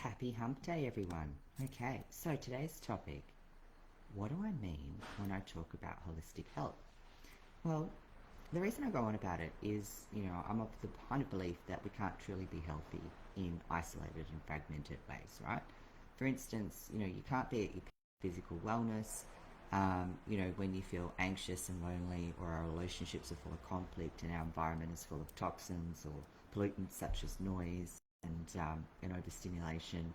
Happy hump day, everyone. Okay, so today's topic, what do I mean when I talk about holistic health? Well, the reason I go on about it is, I'm of the kind of belief that we can't truly be healthy in isolated and fragmented ways, right? For instance, you can't be at your physical wellness, when you feel anxious and lonely, or our relationships are full of conflict and our environment is full of toxins or pollutants such as noise and overstimulation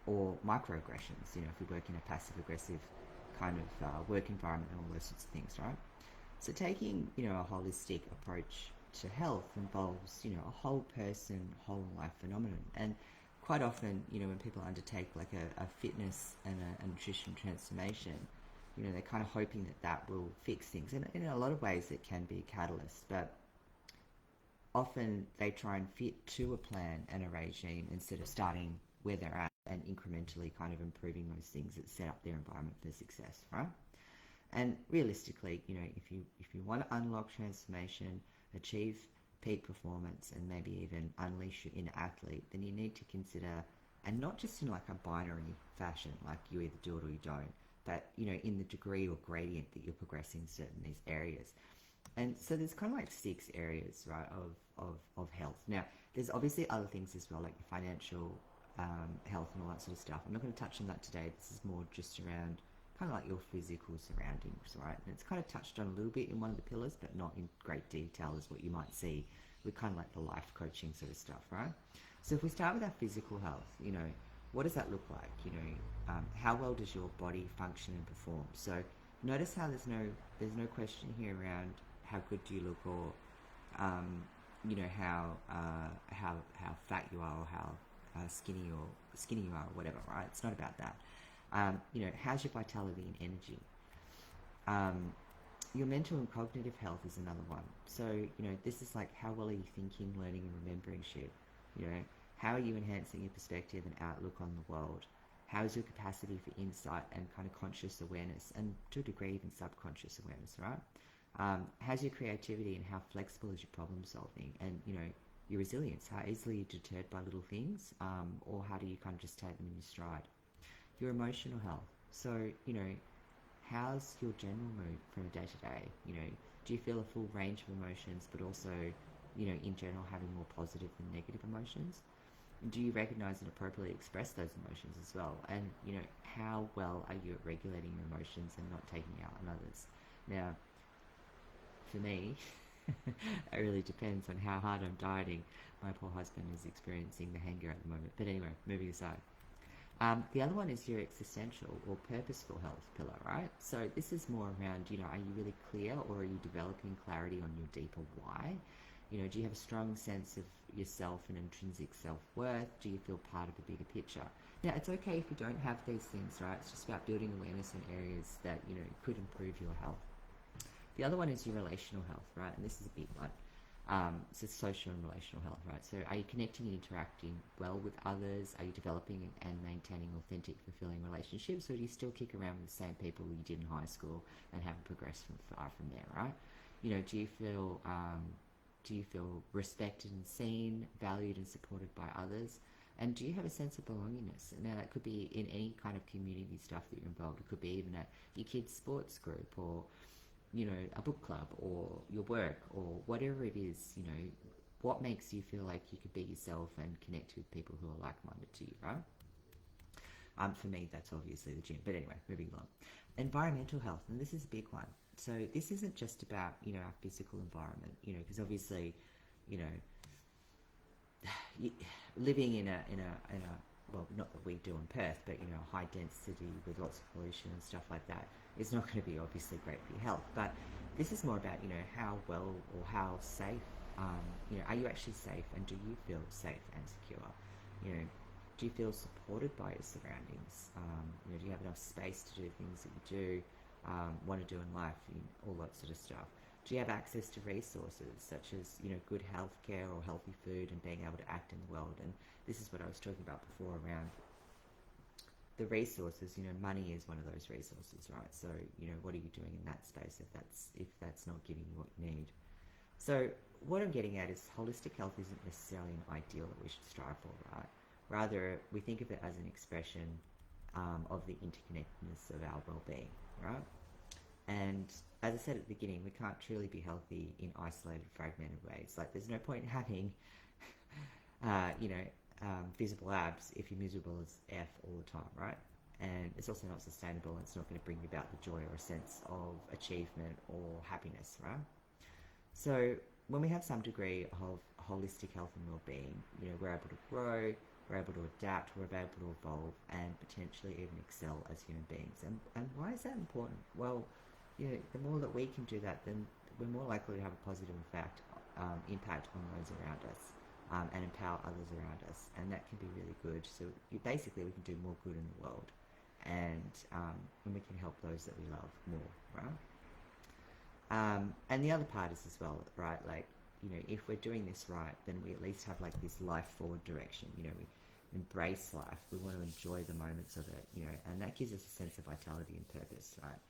or microaggressions, if we work in a passive aggressive kind of work environment and all those sorts of things, right? So taking, a holistic approach to health involves, a whole person, whole life phenomenon. And quite often, when people undertake like a fitness and a nutrition transformation, they're kind of hoping that that will fix things. And in a lot of ways, it can be a catalyst, but often they try and fit to a plan and a regime instead of starting where they're at and incrementally kind of improving those things that set up their environment for success, right? And realistically, if you want to unlock transformation, achieve peak performance, and maybe even unleash your inner athlete, then you need to consider, and not just in like a binary fashion, like you either do it or you don't, but in the degree or gradient that you're progressing in certain these areas. And so there's kind of like 6 areas, right, of health. Now, there's obviously other things as well, like your financial health and all that sort of stuff. I'm not going to touch on that today. This is more just around kind of like your physical surroundings, right? And it's kind of touched on a little bit in one of the pillars, but not in great detail as what you might see with kind of like the life coaching sort of stuff, right? So if we start with our physical health, what does that look like? How well does your body function and perform? So notice how there's no question here around how good do you look, or how fat you are, or how skinny you are, or whatever, right? It's not about that. How's your vitality and energy? Your mental and cognitive health is another one. So, this is like, how well are you thinking, learning, and remembering shit? How are you enhancing your perspective and outlook on the world? How is your capacity for insight and kind of conscious awareness, and to a degree even subconscious awareness, right? How's your creativity, and how flexible is your problem solving? And, your resilience, how easily you're deterred by little things, or how do you kind of just take them in your stride? Your emotional health. So, how's your general mood from day to day? Do you feel a full range of emotions, but also, in general, having more positive than negative emotions? Do you recognize and appropriately express those emotions as well? And, how well are you at regulating your emotions and not taking out on others? Now, for me, it really depends on how hard I'm dieting. My poor husband is experiencing the hanger at the moment. But anyway, moving aside. The other one is your existential or purposeful health pillar, right? So this is more around, are you really clear, or are you developing clarity on your deeper why? Do you have a strong sense of yourself and intrinsic self-worth? Do you feel part of a bigger picture? Now, it's okay if you don't have these things, right? It's just about building awareness in areas that, could improve your health. The other one is your relational health, right? And this is a big one. So social and relational health, right? So are you connecting and interacting well with others? Are you developing and maintaining authentic, fulfilling relationships? Or do you still kick around with the same people you did in high school and haven't progressed far from there, right? Do you feel respected and seen, valued and supported by others? And do you have a sense of belongingness? Now, that could be in any kind of community stuff that you're involved. It could be even at your kids' sports group, or a book club, or your work, or whatever it is. What makes you feel like you could be yourself and connect with people who are like-minded to you, right? For me, that's obviously the gym. But anyway, moving along. Environmental health, and this is a big one. So this isn't just about, our physical environment, because obviously, living in a well, not that we do in Perth, but high density with lots of pollution and stuff like that is not going to be obviously great for your health. But this is more about how well or how safe, are you actually safe, and do you feel safe and secure? Do you feel supported by your surroundings? Do you have enough space to do things that you do want to do in life, all that sort of stuff? Do you have access to resources such as, good healthcare or healthy food and being able to act in the world? And this is what I was talking about before around the resources. Money is one of those resources, right? So, what are you doing in that space if that's not giving you what you need? So what I'm getting at is holistic health isn't necessarily an ideal that we should strive for, right? Rather, we think of it as an expression of the interconnectedness of our well-being, right? And as I said at the beginning, we can't truly be healthy in isolated, fragmented ways. Like, there's no point in having, visible abs if you're miserable as F all the time, right? And it's also not sustainable, and it's not going to bring you about the joy or a sense of achievement or happiness, right? So when we have some degree of holistic health and well-being, we're able to grow, we're able to adapt, we're able to evolve, and potentially even excel as human beings. And why is that important? Well, the more that we can do that, then we're more likely to have a positive impact on those around us, and empower others around us, and that can be really good. So basically, we can do more good in the world, and we can help those that we love more, right? And the other part is as well, right? Like, if we're doing this right, then we at least have like this life forward direction. We embrace life. We want to enjoy the moments of it, and that gives us a sense of vitality and purpose, right?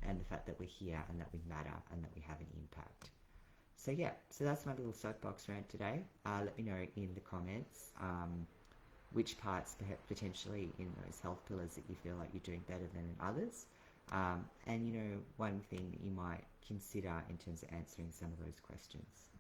And the fact that we're here and that we matter and that we have an impact. So yeah, so that's my little soapbox rant today. Let me know in the comments which parts potentially in those health pillars that you feel like you're doing better than in others. And one thing that you might consider in terms of answering some of those questions.